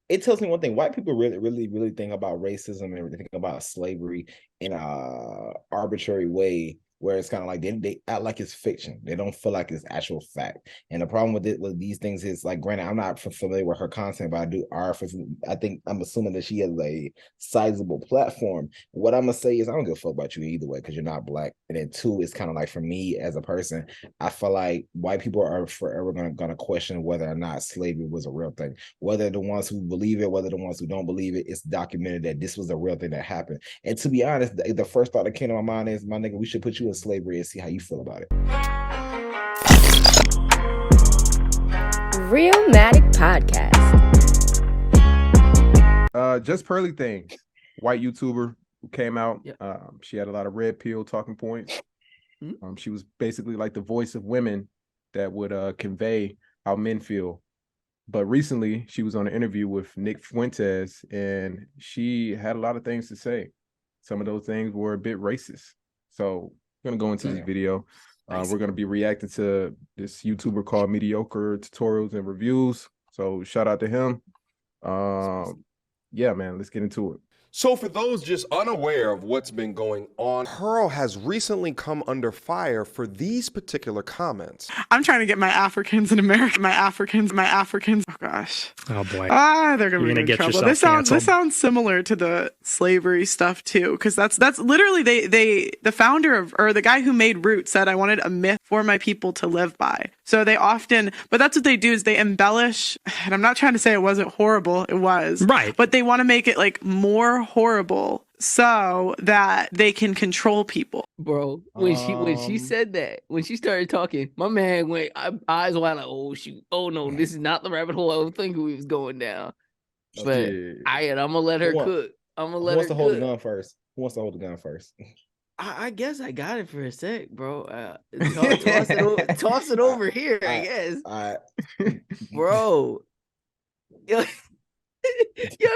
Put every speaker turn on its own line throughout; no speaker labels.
it tells me one thing. White people really think about racism and think about slavery in a arbitrary way where it's kind of like they act like it's fiction. They don't feel like it's actual fact. And the problem with it with these things is like, granted, I'm not familiar with her content, but I think I'm assuming that she has a sizable platform. What I'm gonna say is I don't give a fuck about you either way because you're not black. And then two, it's kind of like for me as a person, I feel like white people are forever gonna question whether or not slavery was a real thing. Whether the ones who believe it, whether the ones who don't believe it, it's documented that this was a real thing that happened. And to be honest, the first thought that came to my mind is, my nigga, we should put you in slavery and see how you feel about it.
Realmatic Podcast.
JustPearlyThings, white YouTuber who came out.
Yep.
She had a lot of red pill talking points. She was basically like the voice of women that would convey how men feel. But recently, she was on an interview with Nick Fuentes, and she had a lot of things to say. Some of those things were a bit racist. So we're going to go into this video. We're going to be reacting to this YouTuber called Mediocre Tutorials and Reviews. So shout out to him. Yeah, man, let's get into it.
So for those just unaware of what's been going on, Pearl has recently come under fire for these particular comments.
I'm trying to get my Africans in America. My Africans. Oh gosh.
Oh boy.
They're gonna be in
get
trouble.
yourself
This sounds similar to the slavery stuff too, because that's literally the founder of, or the guy who made Root said, I wanted a myth for my people to live by. So they often, but that's what they do is they embellish, and I'm not trying to say it wasn't horrible, it was.
Right.
But they want to make it like more horrible so that they can control people.
Bro, when she said that, when she started talking, my man went eyes wide like, oh shoot, oh no, this is not the rabbit hole I was thinking we was going down. But I'm gonna let her cook. I'm gonna let her.
Who wants to hold the gun first? Who wants to hold the gun first?
I guess I got it for a sec, bro. Toss it over here, I guess.
All
right. Bro. Yo,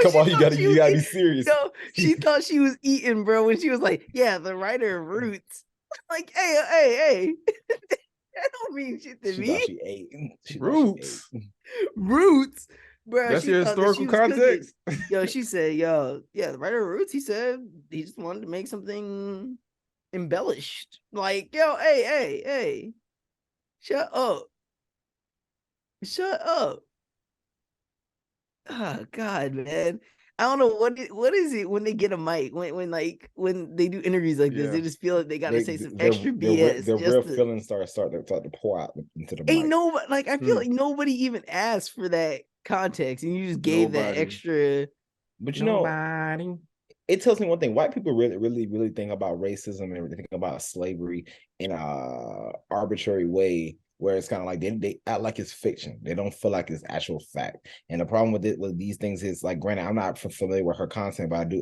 come on, you gotta be serious.
Yo, she thought she was eating, bro, when she was like, yeah, the writer of Roots. Like, hey. That don't mean shit to me.
She ate.
Roots.
Roots. Bro,
that's your historical context.
Yo, she said, the writer of Roots, he said he just wanted to make something embellished. Like, yo, hey. Shut up. Oh God, man. I don't know what is it when they get a mic, when they do interviews like this, they just feel like they gotta say some extra BS.
Their real feelings start to pour out into the
ain't
mic.
nobody, like, I feel like nobody even asked for that context, and you just gave that extra.
But you know, it tells me one thing. White people really think about racism and think about slavery in a arbitrary way where it's kind of like they act like it's fiction. They don't feel like it's actual fact. And the problem with these things is, like, granted, I'm not familiar with her content, but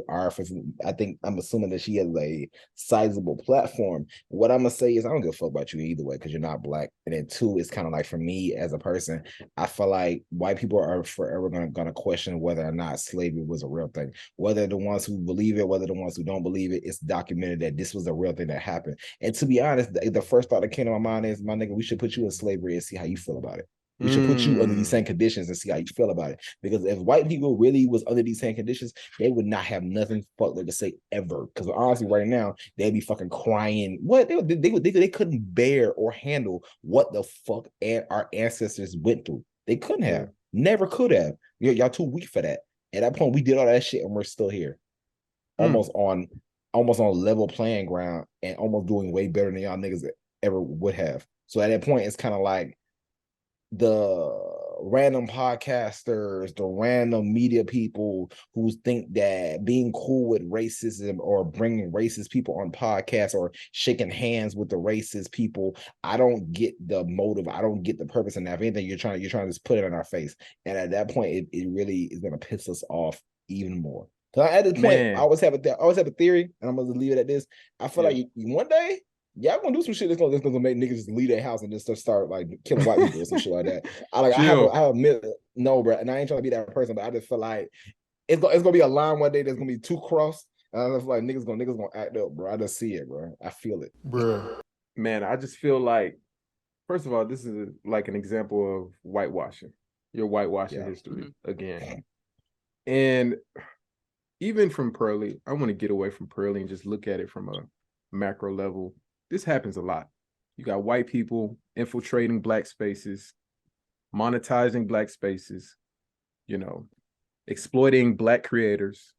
I think I'm assuming that she has a sizable platform. What I'm gonna say is I don't give a fuck about you either way because you're not black. And then two, it's kind of like for me as a person, I feel like white people are forever gonna question whether or not slavery was a real thing. Whether the ones who believe it, whether the ones who don't believe it, it's documented that this was a real thing that happened. And to be honest, the first thought that came to my mind is, my nigga, we should put you in slavery and see how you feel about it. We should put you under these same conditions and see how you feel about it. Because if white people really was under these same conditions, they would not have nothing fuck to say ever. Because honestly, right now, they'd be fucking crying. What they couldn't bear or handle what the fuck our ancestors went through. They couldn't have, never could have. Y'all too weak for that. At that point, we did all that shit and we're still here, almost on level playing ground and almost doing way better than y'all niggas ever would have. So at that point, it's kind of like the random podcasters, the random media people who think that being cool with racism or bringing racist people on podcasts or shaking hands with the racist people, I don't get the motive. I don't get the purpose in that. If anything, you're trying to just put it in our face. And at that point, it really is going to piss us off even more. So at this point, I always have a theory, and I'm going to leave it at this. I feel like one day, y'all gonna do some shit that's gonna make niggas just leave their house and just start like killing white people or some shit like that. I admit, no, bro, and I ain't trying to be that person, but I just feel like it's gonna be a line one day that's gonna be too cross, and I just feel like niggas gonna act up, bro. I just see it, bro. I feel it,
bro. Man, I just feel like, first of all, this is like an example of whitewashing. You're whitewashing history again. And even from Pearly, I want to get away from Pearly and just look at it from a macro level. This happens a lot. You got white people infiltrating Black spaces, monetizing Black spaces, exploiting Black creators.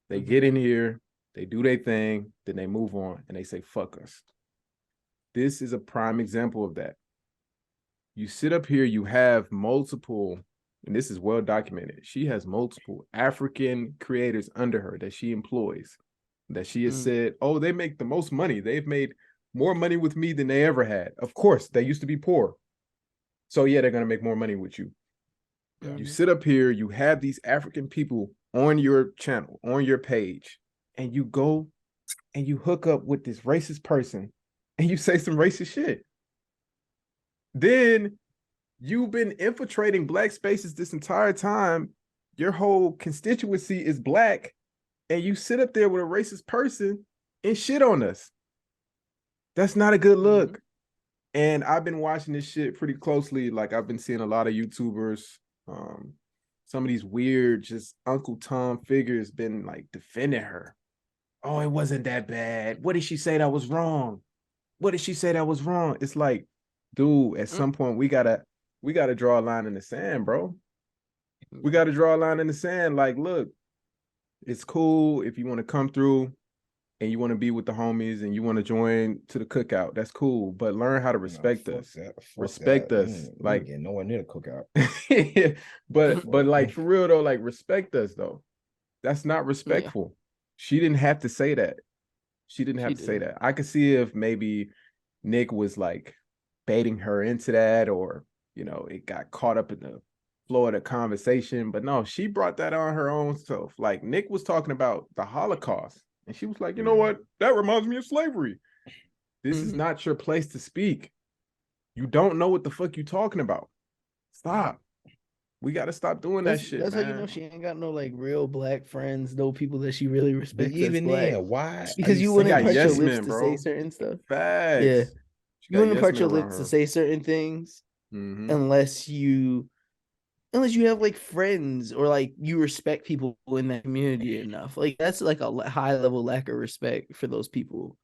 They get in here, they do their thing, then they move on and they say, fuck us. This is a prime example of that. You sit up here, you have multiple, and this is well documented, she has multiple African creators under her that she employs, that she has said, oh, they make the most money. They've made more money with me than they ever had. Of course, they used to be poor. So yeah, they're going to make more money with you. You sit up here, you have these African people on your channel, on your page, and you go and you hook up with this racist person and you say some racist shit. Then you've been infiltrating Black spaces this entire time. Your whole constituency is Black, and you sit up there with a racist person and shit on us. That's not a good look. And I've been watching this shit pretty closely. Like, I've been seeing a lot of YouTubers, some of these weird, just Uncle Tom figures been like defending her. Oh, it wasn't that bad. What did she say that was wrong? What did she say that was wrong? It's like, dude, at some point we gotta draw a line in the sand, bro. We gotta draw a line in the sand. Like, look, it's cool if you want to come through and you want to be with the homies and you want to join to the cookout. That's cool, but learn how to respect us. Respect us. Like,
getting nowhere near the cookout.
but like, for real though, like, respect us though. That's not respectful. Yeah. She didn't have to say that. She didn't have to say that. I could see if maybe Nick was like baiting her into that, or it got caught up in the flow of the conversation. But no, she brought that on her own self. Like, Nick was talking about the Holocaust, and she was like, you know what? That reminds me of slavery. This is not your place to speak. You don't know what the fuck you talking about. Stop. We got to stop doing that shit.
That's
man.
how you know she ain't got no like real Black friends, no people that she really respects.
But even then, why?
Because you wouldn't part your lips to say certain stuff.
Facts.
Yeah. You wouldn't part your lips to say certain things unless you have like friends or like you respect people in that community enough. Like, that's like a high level lack of respect for those people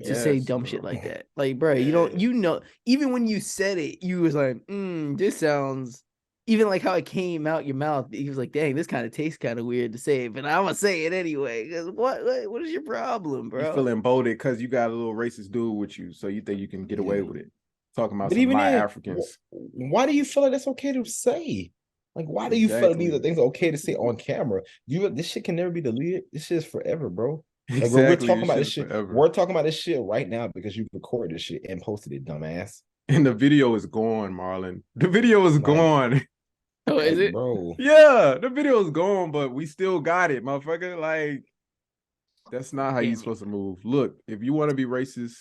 to say dumb shit like that. Like, bro, you don't, even when you said it, you was like, this sounds, even like how it came out your mouth, he was like, dang, this kind of tastes kind of weird to say, but I'm gonna say it anyway. Because what is your problem, bro?
You feel emboldened because you got a little racist dude with you, so you think you can get away with it. Talking about some my Africans.
Why do you feel like that's okay to say? Like, why do you feel like these are things okay to say on camera? This shit can never be deleted. This shit is forever, bro. Like, exactly. We're talking about this shit. Forever. We're talking about this shit right now because you recorded this shit and posted it, dumbass.
And the video is gone, Marlon. The video is gone.
Oh, is it?
Bro.
Yeah, the video is gone, but we still got it, motherfucker. Like, that's not how you're supposed to move. Look, if you want to be racist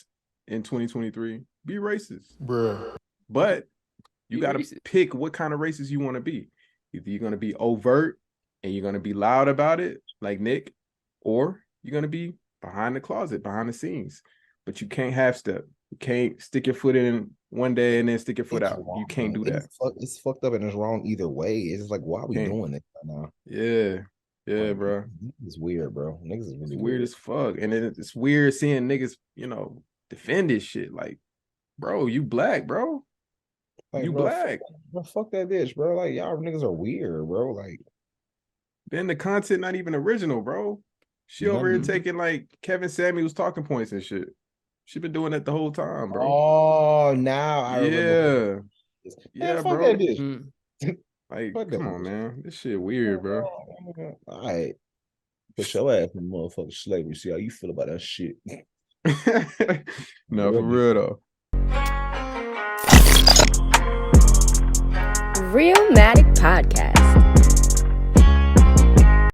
in 2023, be racist.
Bruh.
But you got to pick what kind of racist you want to be. Either you're going to be overt and you're going to be loud about it, like Nick, or you're going to be behind the closet, behind the scenes. But you can't half step. You can't stick your foot in one day and then stick your foot out.
Wrong,
you can't do that.
It's fucked up and it's wrong either way. It's just like, why are we doing this right now?
Yeah, bro.
It's weird, bro. Niggas is really
weird as fuck. And it's weird seeing niggas, defend this shit. Like, bro, you Black, bro. Like, you Black.
Fuck that bitch, bro. Like, y'all niggas are weird, bro. Like,
then the content not even original, bro. She over here taking like Kevin Samuels talking points and shit. She been doing that the whole time, bro.
Oh, now I remember.
Yeah,
fuck
bro.
That bitch.
Like, come on, man. This shit weird, bro.
All right. Put your ass in motherfucking slavery. See how you feel about that shit.
No, for real though.
Realmatic Podcast.